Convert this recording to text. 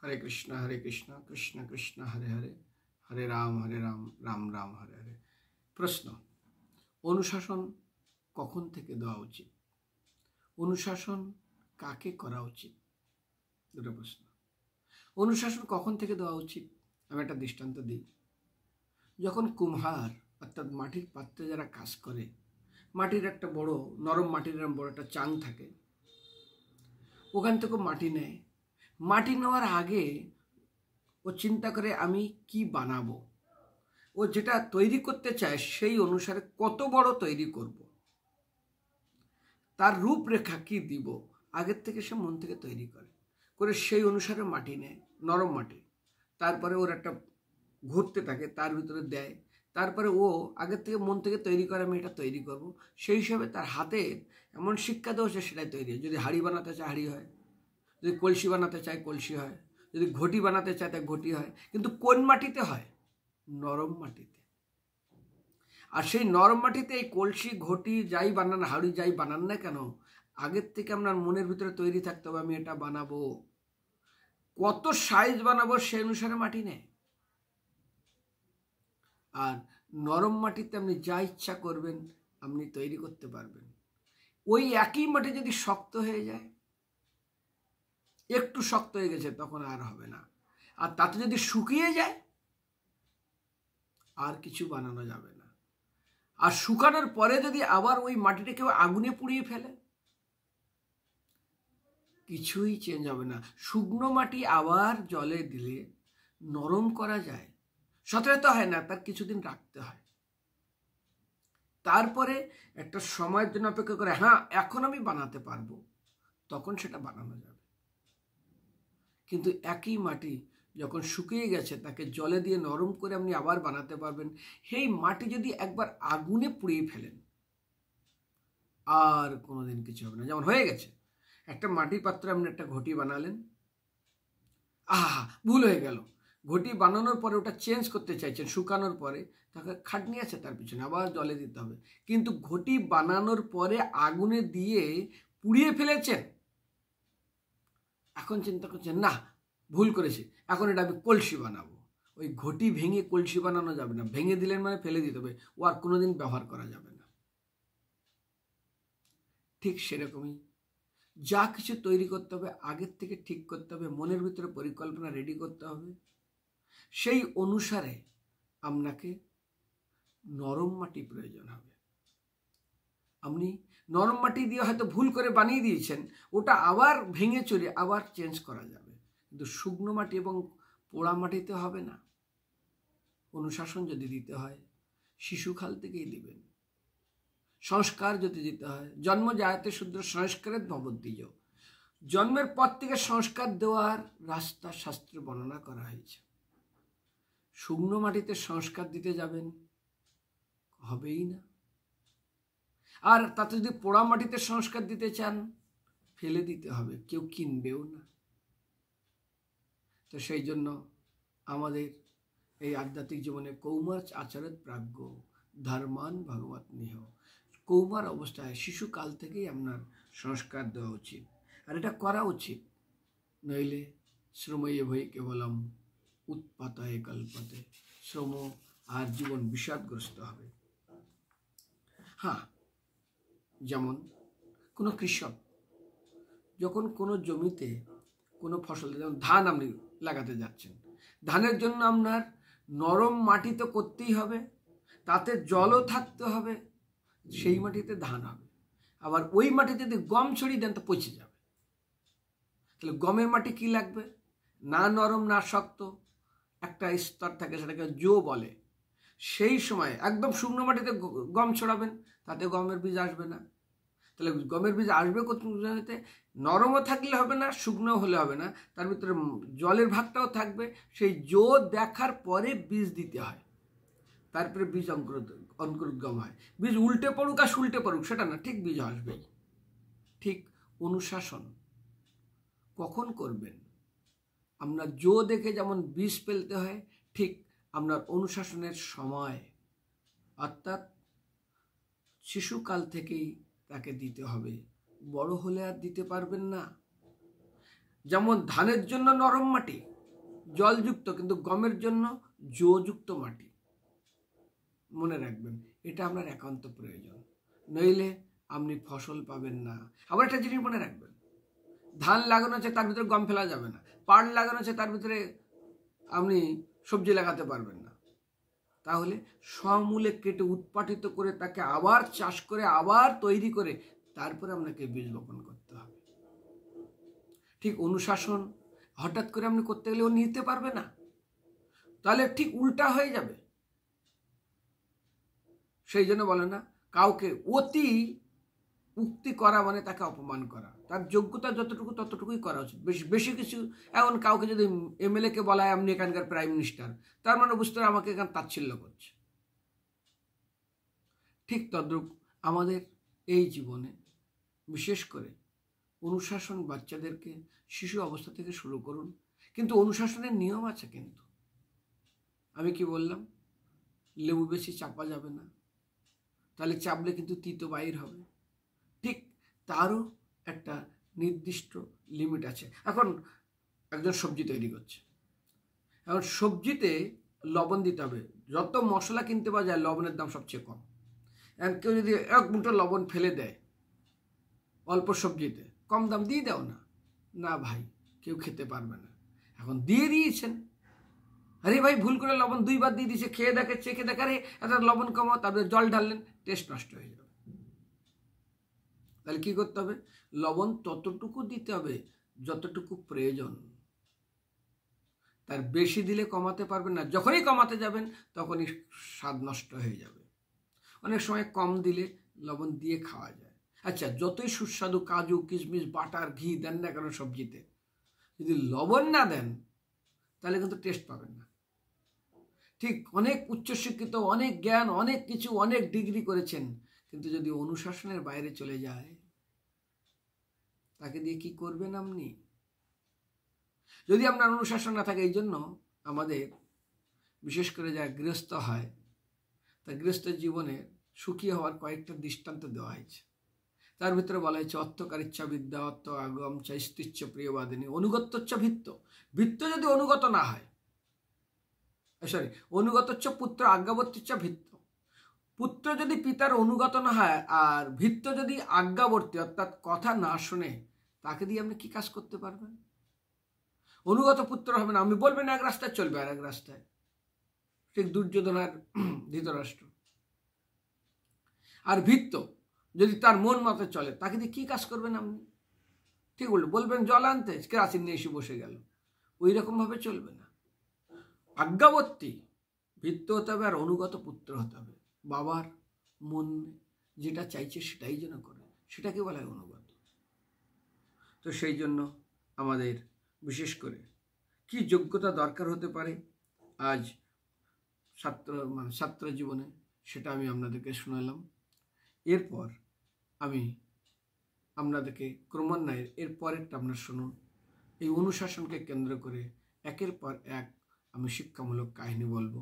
हरे कृष्ण कृष्ण कृष्ण हरे हरे हरे राम राम राम हरे हरे। प्रश्न, অনুশাসন কখন থেকে দেওয়া উচিত? অনুশাসন কাকে করা উচিত? দুটো প্রশ্ন। অনুশাসন কখন থেকে দেওয়া উচিত? আমি একটা দৃষ্টান্ত দিই। যখন কুম্হার অর্থাৎ মাটির পাত্রে যারা কাজ করে, মাটির একটা বড় নরম মাটির বড় একটা চাং থাকে, ওখান থেকে মাটি নেয়। মাটি নেওয়ার আগে ও চিন্তা করে আমি কি বানাবো, ও যেটা তৈরি করতে চায় সেই অনুসারে কত বড় তৈরি করব, তার রূপরেখা কি দিব, আগের থেকে সে মন থেকে তৈরি করে সেই অনুসারে মাটি নেয়, নরম মাটি। তারপরে ওর একটা ঘুরতে থাকে, তার ভিতরে দেয়। তারপরে ও আগের থেকে মন থেকে তৈরি করে আমি এটা তৈরি করব। সেই হিসাবে তার হাতে এমন শিক্ষা দেওয়া সে সেটাই তৈরি হয়। যদি হাঁড়ি বানাতে চায় হাঁড়ি হয়, যদি কলসি বানাতে চায় কলসি হয়, যদি ঘটি বানাতে চায় তা ঘটি হয়। কিন্তু কোন মাটিতে হয়? নরম মাটিতে। আর সেই নরম মাটিতে এই কলসি ঘটি যাই বানান, হাঁড়ি যাই বানান না কেন, আগের থেকে আপনার মনের ভিতরে তৈরি থাকতে হবে আমি এটা বানাবো। কত সাইজ বানাবো সেই অনুসারে মাটি নেয়। আর নরম মাটিতে আপনি যা ইচ্ছা করবেন আপনি তৈরি করতে পারবেন। ওই একই মাটি যদি শক্ত হয়ে যায়, একটু শক্ত হয়ে গেছে তখন আর হবে না। আর তাতে যদি শুকিয়ে যায় আর কিছু বানানো যাবে না। আর শুকানোর পরে যদি আবার ওই মাটিটা কেউ আগুনে পুড়িয়ে ফেলে, কিছুই চেঞ্জ হবে না। শুকনো মাটি আবার জলে দিলে নরম করা যায়, সচরাচর হয় না, তার কিছুদিন রাখতে হয়। তারপরে একটা সময়ের জন্য অপেক্ষা করে, হ্যাঁ এখন আমি বানাতে পারবো, তখন সেটা বানানো যাবে। কিন্তু একই মাটি যখন শুকিয়ে গেছে তাকে জলে দিয়ে নরম করে আপনি আবার বানাতে পারবেন। সেই মাটি যদি একবার আগুনে পুড়িয়ে ফেলেন আর কোনোদিন কিছু হবে না। যেমন হয়ে গেছে, একটা মাটির পাত্রে আপনি একটা ঘটি বানালেন, ভুল হয়ে গেল। ঘটি বানানোর পরে ওটা চেঞ্জ করতে চাইছেন, শুকানোর পরে তাকে খাটনি আছে তার পিছনে, আবার জলে দিতে হবে। কিন্তু ঘটি বানানোর পরে আগুনে দিয়ে পুড়িয়ে ফেলেছেন, এখন চিন্তা করছেন না ভুল করেছে, এখন এটা আমি কলসি বানাবো। ওই ঘটি ভেঙে কলসি বানানো যাবে না। ভেঙে দিলেন মানে ফেলে দিতে হবে, ও আর কোনোদিন ব্যবহার করা যাবে না। ঠিক সেরকমই যা কিছু তৈরি করতে হবে আগের থেকে ঠিক করতে হবে, মনের ভিতরে পরিকল্পনা রেডি করতে হবে। সেই অনুসারে আপনাকে নরম মাটি প্রয়োজন হবে। আপনি নরম মাটি দিয়ে হয়তো ভুল করে বানিয়ে দিয়েছেন, ওটা আবার ভেঙে চুরে আবার চেঞ্জ করা যাবে। কিন্তু শুকনো মাটি এবং পোড়া মাটিতে হবে না। অনুশাসন যদি দিতে হয় শিশুকাল থেকেই দিবেন। সংস্কার যদি দিতে হয়, জন্ম জায়তে শূদ্র সংস্কারের নবদ্বীজ, জন্মের পর থেকে সংস্কার দেওয়ার রাস্তা শাস্ত্রে বর্ণনা করা হয়েছে। শুকনো মাটিতে সংস্কার দিতে যাবেন, হবেই না। আর তাতে যদি পোড়া মাটিতে সংস্কার দিতে চান, ফেলে দিতে হবে, কেউ কিনবেও না। তো সেই জন্য আমাদের এই আধ্যাত্মিক জীবনে কৌমার আচারের প্রাজ্ঞ ধর্মান ভগবত নিহ, কৌমার অবস্থায় শিশুকাল থেকেই আপনার সংস্কার দেওয়া উচিত। আর এটা করা উচিত, নইলে শ্রময়ে ভয়ে কেবলম উৎপাতায় কল্পতে, শ্রম আর জীবন বিষাদগ্রস্ত হবে। হ্যাঁ, যেমন কোনো কৃষক যখন কোনো জমিতে কোনো ফসল, যেমন ধান আপনি লাগাতে যাচ্ছেন, ধানের জন্য আপনার নরম মাটি তো করতেই হবে, তাতে জলও থাকতে হবে, সেই মাটিতে ধান হবে। আবার ওই মাটিতে যদি গম ছড়িয়ে দেন তো পচে যাবে। তাহলে গমের মাটি কি লাগবে? না নরম না শক্ত, একটা স্তর থাকে, সেটাকে জো বলে। সেই সময় একদম শুকনো মাটিতে গম ছড়াবেন, তাতে গমের বীজ আসবে না। তাহলে গমের বীজ আসবে কোথাতে? নরমও থাকলে হবে না, শুকনো হলে হবে না, তার ভিতরে জলের ভাগটাও থাকবে। সেই জো দেখার পরে বীজ দিতে হয়, তারপরে বীজ অঙ্কুরোদ্গম হয়। বীজ উল্টে পড়ুক আর সুল্টে পড়ুক সেটা না, ঠিক বীজ আসবেই। ঠিক অনুশাসন কখন করবেন? আপনার জো দেখে যেমন বীজ ফেলতে হয়, ঠিক আপনার অনুশাসনের সময়, অর্থাৎ শিশুকাল থেকেই তাকে দিতে হবে। বড় হলে আর দিতে পারবেন না। যেমন ধানের জন্য নরম মাটি, জলযুক্ত কিন্তু গমের জন্য জোযুক্ত মাটি। মনে রাখবেন, এটা আপনার একান্ত প্রয়োজন, নইলে আপনি ফসল পাবেন না। আবার একটা জিনিস মনে রাখবেন, ধান লাগানো আছে তার ভিতরে গম ফেলা যাবে না, পাট লাগানো আছে তার ভিতরে আপনি সবজি লাগাতে পারবেন না। তাহলে সমূলে কেটে উৎপাটিত করে তাকে আবার চাষ করে আবার তৈরি করে তারপরে আপনাকে বীজ বপন করতে হবে। ঠিক অনুশাসন হঠাৎ করে আপনি করতে গেলে ও নিতে পারবে না, তাহলে ঠিক উল্টা হয়ে যাবে। সেই জন্য বলে না, কাউকে অতি উক্তি করা মানে তাকে অপমান করা। তার যোগ্যতা যতটুকু ততটুকুই করা উচিত, বেশি কিছু। এখন কাউকে যদি এমএলএ কে বলা হয় আপনি এখানকার প্রাইম মিনিস্টার, তার মানে বুঝতে হবে আমাকে এখানে তাচ্ছিল্য করছে। ঠিক তদ্রূপ আমাদের এই জীবনে বিশেষ করে অনুশাসন বাচ্চাদেরকে শিশু অবস্থা থেকে শুরু করুন, কিন্তু অনুশাসনের নিয়ম আছে। কিন্তু আমি কি বললাম, লেবু বেশি চাপা যাবে না, তাহলে চাপলে কিন্তু তিতো বাইর হবে। ঠিক তারও একটা নির্দিষ্ট লিমিট আছে। এখন একজন সবজি তৈরি করছে, এখন সবজিতে লবণ দিতে হবে। যত মশলা কিনতে পাওয়া যায় লবণের দাম সবচেয়ে কম। এখন কেউ যদি এক মুঠো লবণ ফেলে দেয় অল্প সবজিতে, কম দাম দিয়ে দাও না, না ভাই কেউ খেতে পারবে না। এখন দিয়ে দিয়েছেন, আরে ভাই ভুল করে লবণ 2 বার দিয়ে দিয়েছে, খেয়ে দেখে চেখে দেখে, আরে একটা লবণ কমাও, তারপরে জল ঢাললেন, টেস্ট নষ্ট হয়ে যাবে। তাহলে কি করতে হবে, লবণ ততটুকু দিতে হবে যতটুকু প্রয়োজন, তার বেশি দিলে কমাতে পারবেন না। যখনই কমাতে যাবেন তখনই স্বাদ নষ্ট হয়ে যাবে। অনেক সময় কম দিলে লবণ দিয়ে খাওয়া যায়। আচ্ছা, যতই সুস্বাদু কাজু কিশমিশ বাটার ঘি দেন না কেন সবজিতে, যদি লবণ না দেন তাহলে কিন্তু টেস্ট পাবেন না। ঠিক অনেক উচ্চশিক্ষিত, অনেক জ্ঞান, অনেক কিছু, অনেক ডিগ্রি করেছেন, কিন্তু যদি অনুশাসনের বাইরে চলে যায় তাকে দিয়ে কি করবেন আপনি? যদি আপনার অনুশাসন না থাকে, এই জন্য আমাদের বিশেষ করে যারা গৃহস্থ হয়, তা গৃহস্থ জীবনে সুখী হওয়ার কয়েকটা দৃষ্টান্ত দেওয়া হয়েছে। তার ভিতরে বলা হয়েছে অর্থকারিচ্ছা বিদ্যা, অর্থ আগম চৈস্তিচ্ছ প্রিয়বাদিনী, অনুগত্যচ্ছ ভিত্ত। ভিত্ত যদি অনুগত না হয়, অনুগতচ্ছ পুত্র আজ্ঞাবর্তিচ্ছ ভিত্ত। পুত্র যদি পিতার অনুগত না হয় আর ভিত্ত যদি আজ্ঞাবর্তী অর্থাৎ কথা না শুনে, তাকে দিয়ে আপনি কি কাজ করতে পারবেন? অনুগত পুত্র হবে না, আমি বলবেন এক রাস্তায় চলবে আর এক রাস্তায়। ঠিক দুর্যোধন আর ধৃতরাষ্ট্র। আর ভিত্ত যদি তার মন মতে চলে, তাকে দিয়ে কি কাজ করবেন আপনি? ঠিক বলবেন জল আনতে, কেরাসিন নিয়ে এসে বসে গেল, ওই রকম ভাবে চলবে না। আজ্ঞাবর্তী ভিত্ত হতে হবে আর অনুগত পুত্র হতে হবে। বাবার মন যেটা চাইছে সেটাই যেন করে, সেটাকে বলা হয় অনুগত। তো সেই জন্য আমাদের বিশেষ করে কি যোগ্যতা দরকার হতে পারে আজ ছাত্র জীবনে, সেটা আমি আপনাদেরকে শোনালাম। এরপর আমি আপনাদেরকে ক্রমান্বয়ে এর পরেরটা আপনার শুনুন। এই অনুশাসনকে কেন্দ্র করে একের পর এক আমি শিক্ষামূলক কাহিনী বলবো।